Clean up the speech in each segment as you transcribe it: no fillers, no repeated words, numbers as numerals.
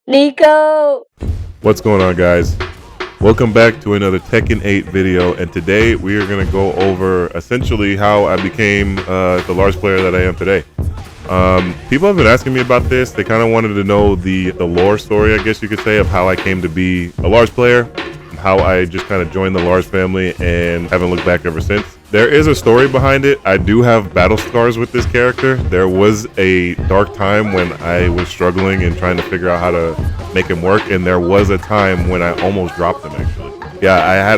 Nico! What's going on, guys? Welcome back to another Tekken 8 video, and today we are going to go over essentially how I became the Lars player that I am today. People have been asking me about this. They kind of wanted to know the lore story, I guess you could say, of how I came to be a Lars player, how I just kind of joined the Lars family and haven't looked back ever since. There is a story behind it. I do have battle scars with this character. There was a dark time when I was struggling and trying to figure out how to make him work, and there was a time when I almost dropped him, actually. Yeah,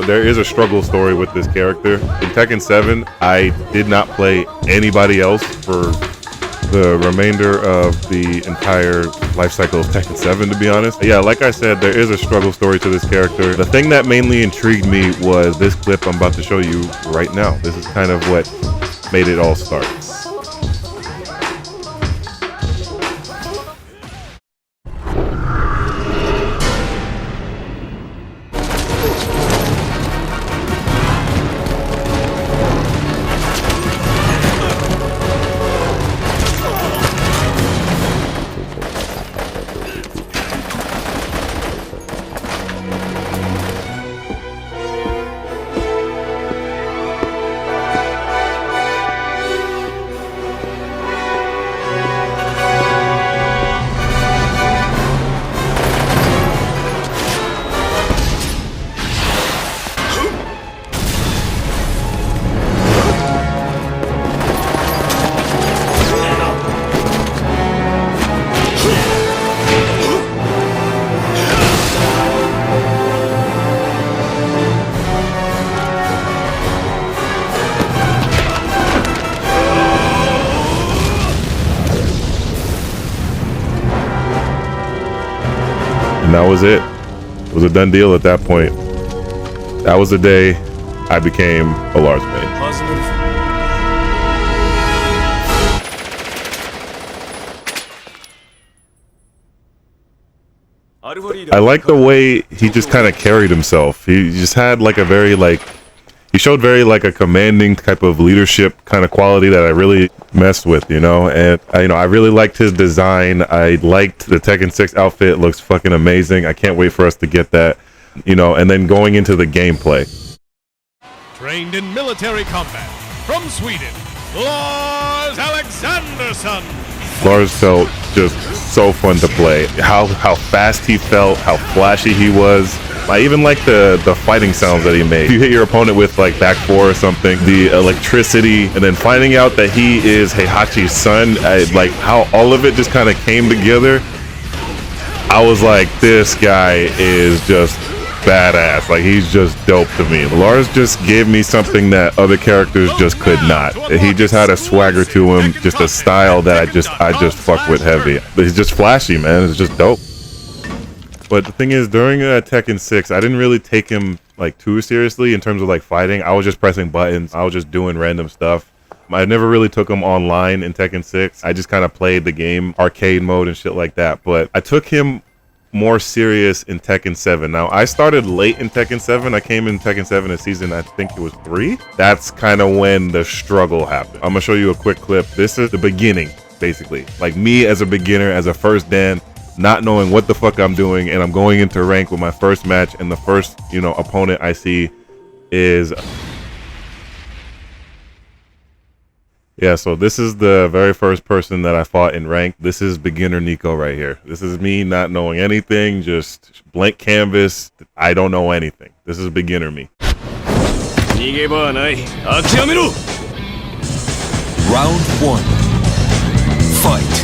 there is a struggle story with this character. In Tekken 7, I did not play anybody else for the remainder of the entire life cycle of Tekken 7, to be honest. Yeah, like I said, there is a struggle story to this character. The thing that mainly intrigued me was this clip I'm about to show you right now. This is kind of what made it all start. And that was it. It was a done deal at that point. That was the day I became a Lars main. I like the way he just kind of carried himself. He just had like a he showed very like a commanding type of leadership kind of quality that I really messed with, you know. And I really liked his design. I liked the Tekken 6 outfit. It looks fucking amazing. I can't wait for us to get that, you know. And then going into the gameplay. Trained in military combat from Sweden, Lars Alexandersson. Lars felt just so fun to play. How fast he felt, how flashy he was. I even like the fighting sounds that he made. If you hit your opponent with like back four or something, the electricity, and then finding out that he is Heihachi's son, like how all of it just kind of came together. I was like, this guy is just badass. Like, he's just dope to me. Lars just gave me something that other characters just could not. He just had a swagger to him, just a style that I just fuck with heavy. But he's just flashy, man. It's just dope. But the thing is, during Tekken 6, I didn't really take him like too seriously in terms of like fighting. I was just pressing buttons. I was just doing random stuff. I never really took him online in Tekken 6. I just kind of played the game, arcade mode and shit like that. But I took him more serious in Tekken 7. Now, I started late in Tekken 7. I came in Tekken 7 in season, I think it was 3. That's kind of when the struggle happened. I'm gonna show you a quick clip. This is the beginning, basically. Like me as a beginner, as a first Dan, not knowing what the fuck I'm doing, and I'm going into rank with my first match, and the first, opponent I see is... Yeah, so this is the very first person that I fought in rank. This is beginner Nico right here. This is me not knowing anything, just blank canvas. I don't know anything. This is beginner me. Round 1. Fight.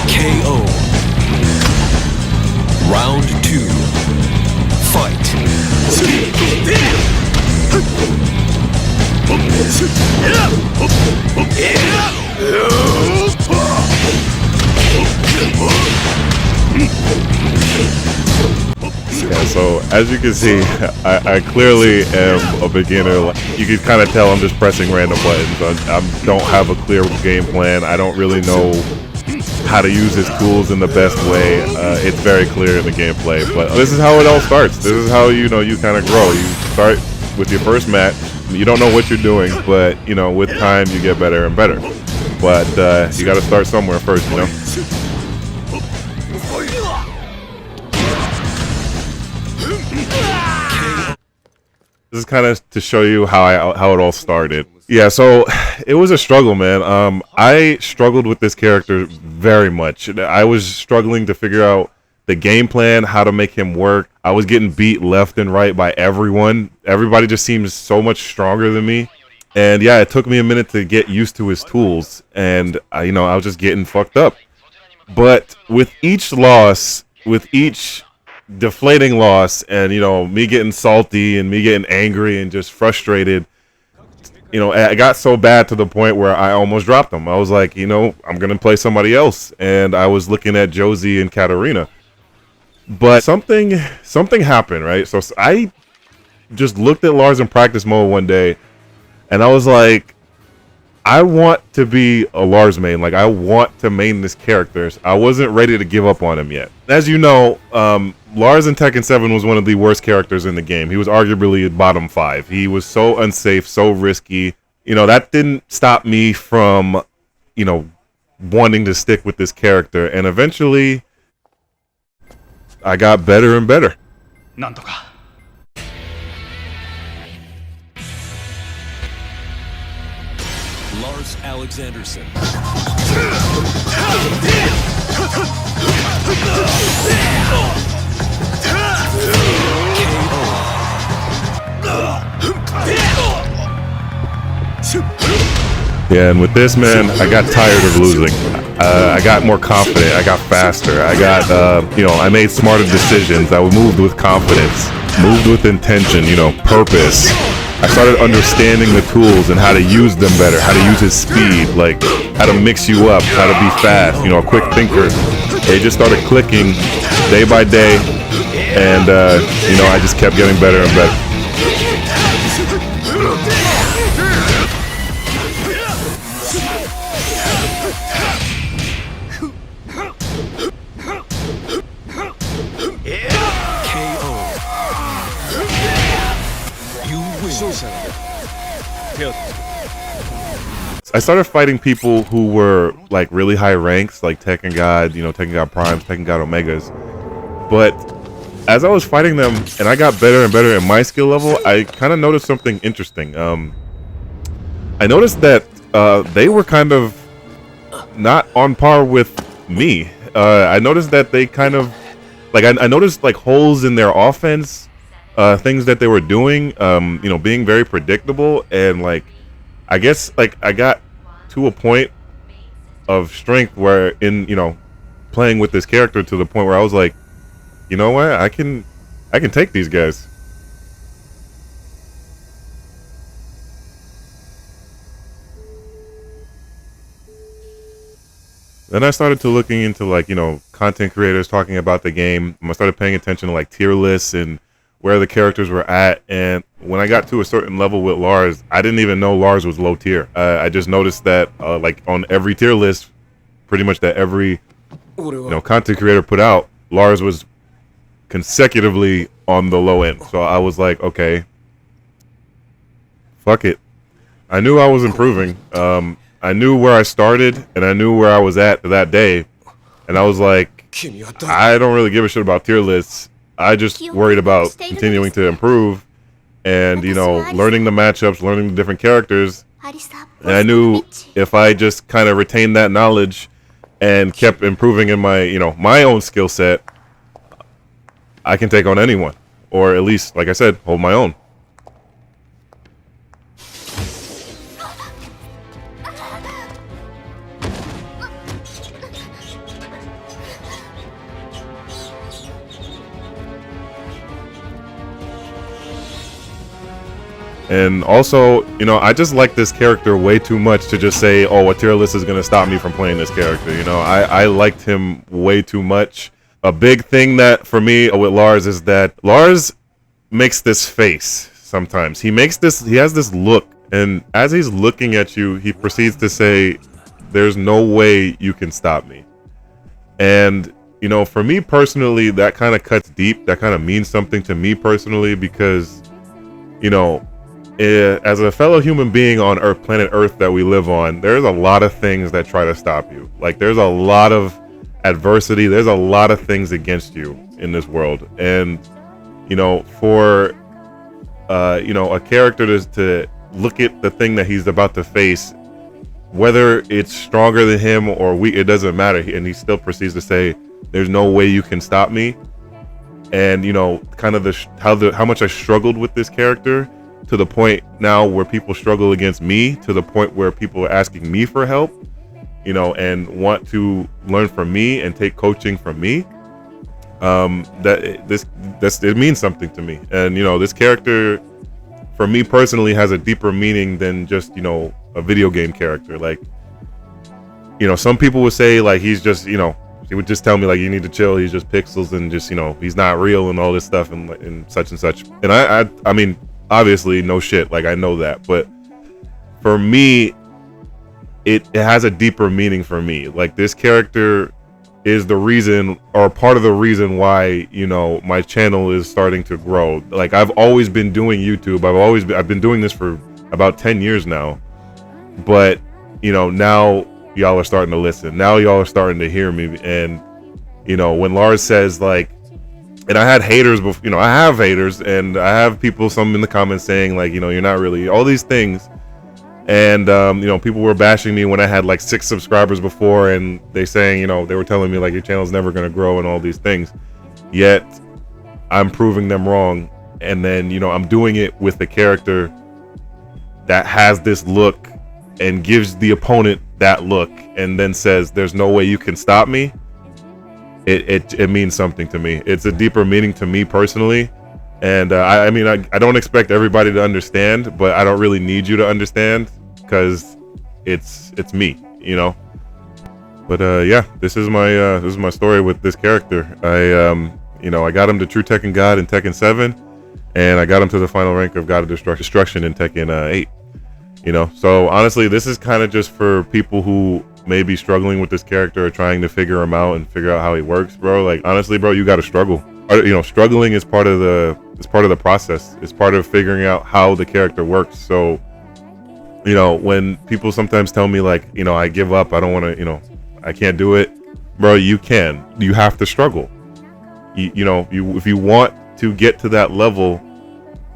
KO. Round 2. Fight. So as you can see, I clearly am a beginner. You can kind of tell I'm just pressing random buttons. I don't have a clear game plan. I don't really know how to use his tools in the best way. It's very clear in the gameplay, but this is how it all starts. This is how you kind of grow. You start with your first match. You don't know what you're doing, but with time you get better and better. But you got to start somewhere first, This is kind of to show you how it all started. Yeah, so it was a struggle, man. I struggled with this character very much. I was struggling to figure out the game plan, how to make him work. I was getting beat left and right by everyone. Everybody just seems so much stronger than me. And yeah, it took me a minute to get used to his tools. And, I was just getting fucked up. But with each loss, with each deflating loss, and, me getting salty and me getting angry and just frustrated, it got so bad to the point where I almost dropped him. I was like, I'm going to play somebody else. And I was looking at Josie and Katarina. But something happened, right? So I just looked at Lars in practice mode one day, and I was like, I want to be a Lars main. Like, I want to main this character. I wasn't ready to give up on him yet. As you know, Lars in Tekken 7 was one of the worst characters in the game. He was arguably bottom 5. He was so unsafe, so risky. That didn't stop me from, wanting to stick with this character. And eventually, I got better and better. Lars Alexanderson. Yeah, and with this, man, I got tired of losing. I got more confident. I got faster. I got, I made smarter decisions. I moved with confidence, moved with intention, purpose. I started understanding the tools and how to use them better, how to use his speed, like how to mix you up, how to be fast, a quick thinker. It just started clicking day by day, and, I just kept getting better and better. I started fighting people who were like really high ranks, like Tekken God, Tekken God Primes, Tekken God Omegas. But as I was fighting them and I got better and better at my skill level, I kind of noticed something interesting. I noticed that they were kind of not on par with me. I noticed that they kind of, like, I noticed like holes in their offense, things that they were doing, being very predictable, and like, I guess like I got to a point of strength where playing with this character to the point where I was like, you know what, I can take these guys. Then I started to looking into like, content creators talking about the game. I started paying attention to like tier lists and where the characters were at, and when I got to a certain level with Lars, I didn't even know Lars was low tier. I just noticed that like on every tier list, pretty much that every content creator put out, Lars was consecutively on the low end. So I was like, okay, fuck it. I knew I was improving. I knew where I started and I knew where I was at that day, and I was like, I don't really give a shit about tier lists. I just worried about continuing to improve and, learning the matchups, learning the different characters. And I knew if I just kind of retained that knowledge and kept improving in my, my own skill set, I can take on anyone. Or at least, like I said, hold my own. And also, I just like this character way too much to just say, oh, a tier list is going to stop me from playing this character. I liked him way too much. a big thing that for me with Lars is that Lars makes this face sometimes. He has this look, and as he's looking at you, he proceeds to say, "There's no way you can stop me." And you know, for me personally, that kind of cuts deep. That kind of means something to me personally, because you know, as a fellow human being on Earth, planet Earth that we live on, there's a lot of things that try to stop you. Like, there's a lot of adversity, there's a lot of things against you in this world. And you know, for you know, a character to look at the thing that he's about to face, whether it's stronger than him or weak, it doesn't matter, and he still proceeds to say, "There's no way you can stop me." And you know, kind of how much I struggled with this character, to the point now where people struggle against me, to the point where people are asking me for help, you know, and want to learn from me and take coaching from me. It means something to me. And you know, this character for me personally has a deeper meaning than just, you know, a video game character. Like, you know, some people would say like he's just, you know, he would just tell me like, you need to chill, he's just pixels and just, you know, he's not real and all this stuff and such and such. And I mean, obviously no shit, like I know that, but for me it has a deeper meaning for me. Like, this character is the reason, or part of the reason why, you know, my channel is starting to grow. Like, I've always been doing YouTube, I've been doing this for about 10 years now, but you know, now y'all are starting to listen, now y'all are starting to hear me. And you know, when Lars says like, and I had haters before, you know, I have haters, and I have people, some in the comments saying like, you know, you're not really, all these things. And you know, people were bashing me when I had like 6 subscribers before, and they saying, you know, they were telling me like, your channel's never gonna grow and all these things. Yet I'm proving them wrong. And then, you know, I'm doing it with a character that has this look and gives the opponent that look, and then says, "There's no way you can stop me." It means something to me. It's a deeper meaning to me personally. And I mean, I don't expect everybody to understand, but I don't really need you to understand, because it's me, you know. But yeah, this is my story with this character. You know, I got him to True Tekken God in Tekken 7, and I got him to the final rank of God of Destruction in Tekken 8. You know, so honestly, this is kind of just for people who may be struggling with this character or trying to figure him out and figure out how he works, bro. Like, honestly, bro, you got to struggle. You know, struggling is part of the process. It's part of figuring out how the character works. So, you know, when people sometimes tell me like, you know, I give up, I don't want to, you know, I can't do it, bro. You can. You have to struggle. You know, if you want to get to that level,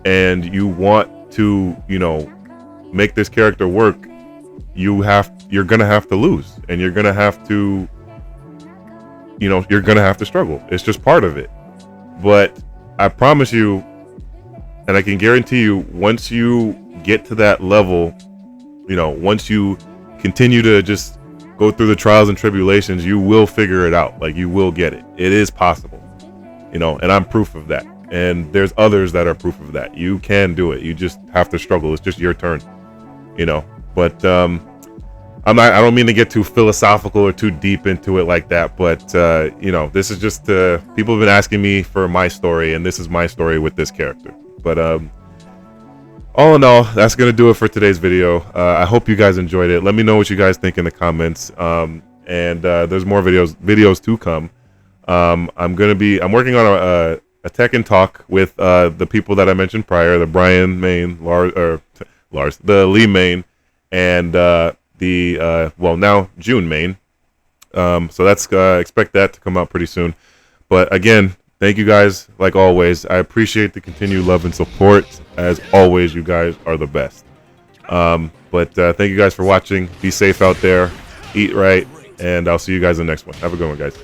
and you want to, you know, make this character work, you're gonna have to lose, and you're gonna have to, you know, you're gonna have to struggle. It's just part of it. But I promise you, and I can guarantee you, once you get to that level, you know, once you continue to just go through the trials and tribulations, you will figure it out. Like, you will get it. It is possible, you know, and I'm proof of that. And there's others that are proof of that. You can do it. You just have to struggle. It's just your turn, you know. But I don't mean to get too philosophical or too deep into it like that, but you know, this is just people have been asking me for my story, and this is my story with this character. But all in all, that's gonna do it for today's video. I hope you guys enjoyed it. Let me know what you guys think in the comments. And there's more videos to come. I'm working on a Tekken talk with the people that I mentioned prior, the Brian main, Lars, the Lee main, and well, now June main. So that's expect that to come out pretty soon. But again, thank you guys, like always. I appreciate the continued love and support. As always, you guys are the best. But thank you guys for watching. Be safe out there, eat right, and I'll see you guys in the next one. Have a good one, guys.